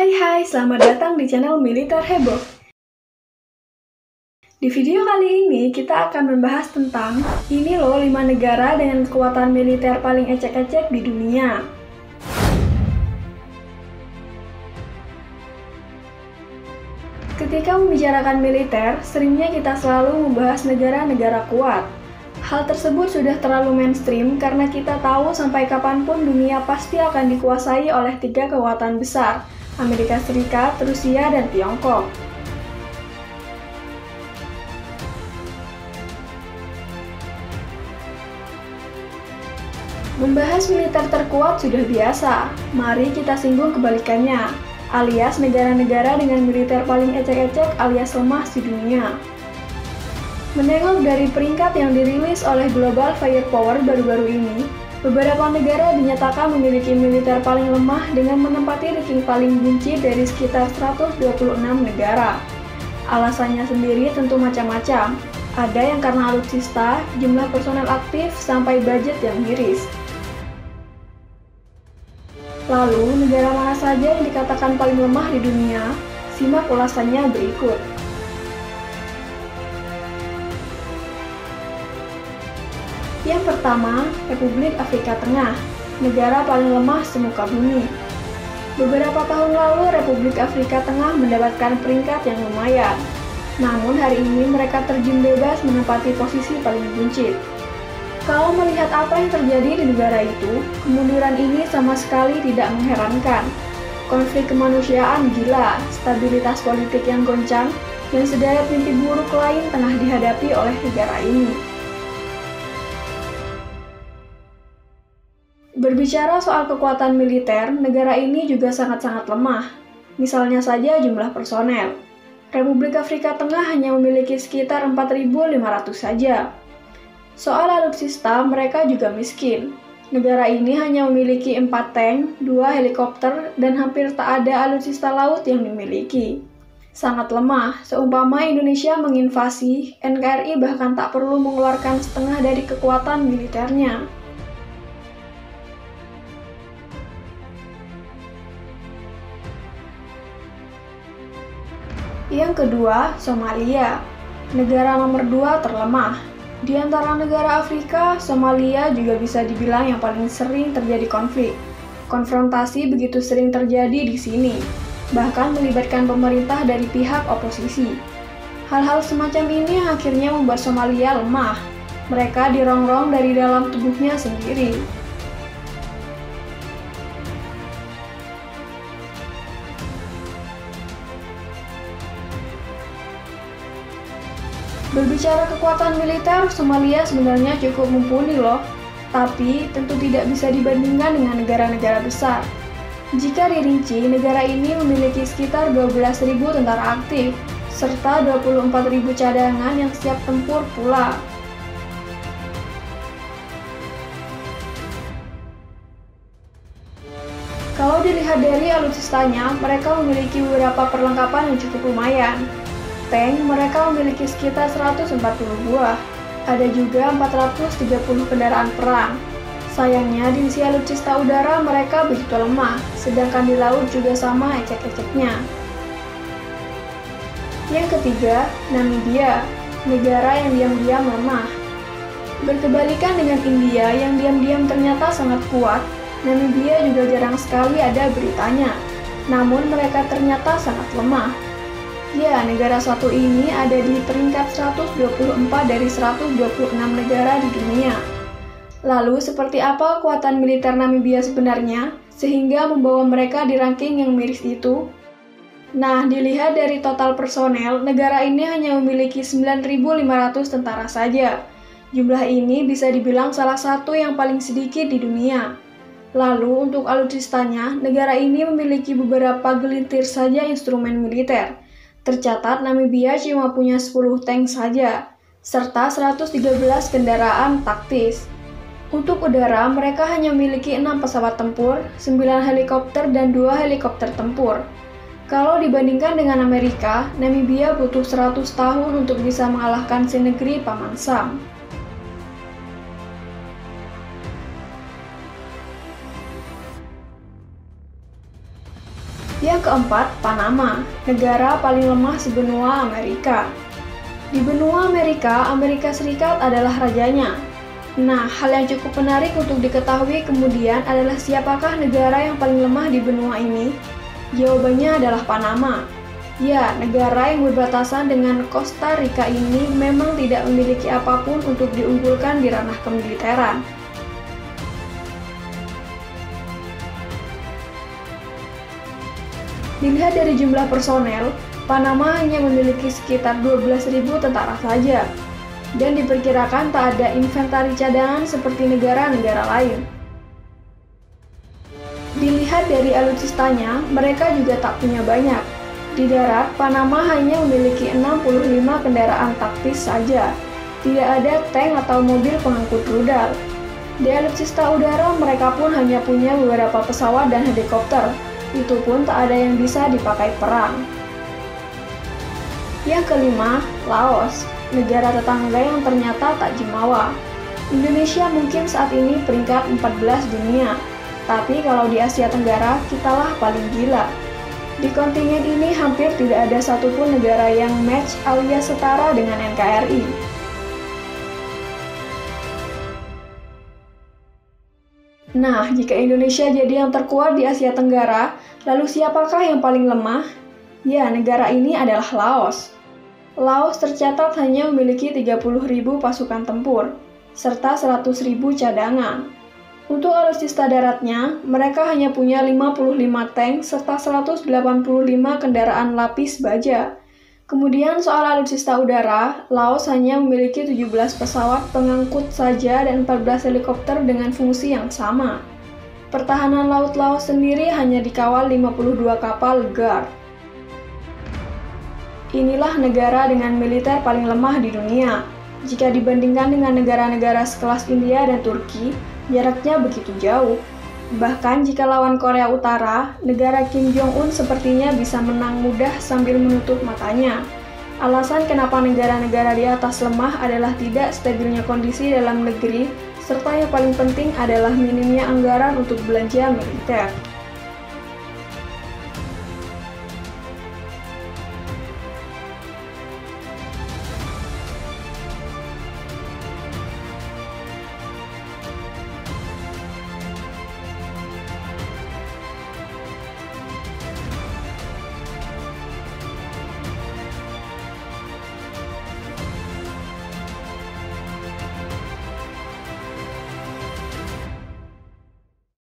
Hai, selamat datang di channel Militer Heboh. Di video kali ini kita akan membahas tentang ini loh 5 negara dengan kekuatan militer paling ecek-ecek di dunia. Ketika membicarakan militer, seringnya kita selalu membahas negara-negara kuat. Hal tersebut sudah terlalu mainstream karena kita tahu sampai kapanpun dunia pasti akan dikuasai oleh 3 kekuatan besar, Amerika Serikat, Rusia, dan Tiongkok. Membahas militer terkuat sudah biasa, mari kita singgung kebalikannya, alias negara-negara dengan militer paling ecek-ecek alias lemah di dunia. Menengok dari peringkat yang dirilis oleh Global Firepower baru-baru ini, beberapa negara dinyatakan memiliki militer paling lemah dengan menempati ranking paling buncit dari sekitar 126 negara. Alasannya sendiri tentu macam-macam, ada yang karena alutsista, jumlah personel aktif, sampai budget yang miris. Lalu, negara mana saja yang dikatakan paling lemah di dunia? Simak ulasannya berikut. Yang pertama, Republik Afrika Tengah, negara paling lemah semuka bumi. Beberapa tahun lalu, Republik Afrika Tengah mendapatkan peringkat yang lumayan. Namun hari ini mereka terjun bebas menempati posisi paling buncit. Kalau melihat apa yang terjadi di negara itu, kemunduran ini sama sekali tidak mengherankan. Konflik kemanusiaan gila, stabilitas politik yang goncang, dan sederet mimpi buruk lain tengah dihadapi oleh negara ini. Berbicara soal kekuatan militer, negara ini juga sangat-sangat lemah. Misalnya saja jumlah personel. Republik Afrika Tengah hanya memiliki sekitar 4.500 saja. Soal alutsista, mereka juga miskin. Negara ini hanya memiliki 4 tank, 2 helikopter, dan hampir tak ada alutsista laut yang dimiliki. Sangat lemah, seumpama Indonesia menginvasi, NKRI bahkan tak perlu mengeluarkan setengah dari kekuatan militernya. Yang kedua, Somalia, negara nomor 2 terlemah. Di antara negara Afrika, Somalia juga bisa dibilang yang paling sering terjadi konflik. Konfrontasi begitu sering terjadi di sini, bahkan melibatkan pemerintah dari pihak oposisi. Hal-hal semacam ini akhirnya membuat Somalia lemah. Mereka dirongrong dari dalam tubuhnya sendiri. Berbicara kekuatan militer, Somalia sebenarnya cukup mumpuni loh, tapi tentu tidak bisa dibandingkan dengan negara-negara besar. Jika dirinci, negara ini memiliki sekitar 12.000 tentara aktif, serta 24.000 cadangan yang siap tempur pula. Kalau dilihat dari alutsistanya, mereka memiliki beberapa perlengkapan yang cukup lumayan. Tank, mereka memiliki sekitar 140 buah. Ada juga 430 kendaraan perang. Sayangnya, di sisi alutsista udara mereka begitu lemah, sedangkan di laut juga sama ecek-eceknya. Yang ketiga, Namibia, negara yang diam-diam lemah. Berkebalikan dengan India yang diam-diam ternyata sangat kuat, Namibia juga jarang sekali ada beritanya. Namun mereka ternyata sangat lemah. Ya, negara satu ini ada di peringkat 124 dari 126 negara di dunia. Lalu, seperti apa kekuatan militer Namibia sebenarnya, sehingga membawa mereka di ranking yang miris itu? Nah, dilihat dari total personel, negara ini hanya memiliki 9.500 tentara saja. Jumlah ini bisa dibilang salah satu yang paling sedikit di dunia. Lalu, untuk alutsistanya, negara ini memiliki beberapa gelintir saja instrumen militer. Tercatat Namibia cuma punya 10 tank saja, serta 113 kendaraan taktis. Untuk udara, mereka hanya memiliki 6 pesawat tempur, 9 helikopter, dan 2 helikopter tempur. Kalau dibandingkan dengan Amerika, Namibia butuh 100 tahun untuk bisa mengalahkan si negeri Paman Sam. Yang keempat, Panama, negara paling lemah sebenua Amerika. Di benua Amerika, Amerika Serikat adalah rajanya. Nah, hal yang cukup menarik untuk diketahui kemudian adalah siapakah negara yang paling lemah di benua ini? Jawabannya adalah Panama. Ya, negara yang berbatasan dengan Costa Rica ini memang tidak memiliki apapun untuk diunggulkan di ranah kemiliteran. Dilihat dari jumlah personel, Panama hanya memiliki sekitar 12.000 tentara saja, dan diperkirakan tak ada inventari cadangan seperti negara-negara lain. Dilihat dari alutsistanya, mereka juga tak punya banyak. Di darat, Panama hanya memiliki 65 kendaraan taktis saja. Tidak ada tank atau mobil pengangkut rudal. Di alutsista udara, mereka pun hanya punya beberapa pesawat dan helikopter. Itu pun tak ada yang bisa dipakai perang. Yang kelima, Laos, negara tetangga yang ternyata tak jumawa. Indonesia mungkin saat ini peringkat 14 dunia, tapi kalau di Asia Tenggara, kitalah paling gila. Di kontingen ini hampir tidak ada satupun negara yang match alias setara dengan NKRI. Nah, jika Indonesia jadi yang terkuat di Asia Tenggara, lalu siapakah yang paling lemah? Ya, negara ini adalah Laos. Laos tercatat hanya memiliki 30.000 pasukan tempur, serta 100.000 cadangan. Untuk alutsista daratnya, mereka hanya punya 55 tank serta 185 kendaraan lapis baja. Kemudian soal alutsista udara, Laos hanya memiliki 17 pesawat pengangkut saja dan 14 helikopter dengan fungsi yang sama. Pertahanan laut Laos sendiri hanya dikawal 52 kapal GAR. Inilah negara dengan militer paling lemah di dunia. Jika dibandingkan dengan negara-negara sekelas India dan Turki, jaraknya begitu jauh. Bahkan jika lawan Korea Utara, negara Kim Jong-un sepertinya bisa menang mudah sambil menutup matanya. Alasan kenapa negara-negara di atas lemah adalah tidak stabilnya kondisi dalam negeri, serta yang paling penting adalah minimnya anggaran untuk belanja militer.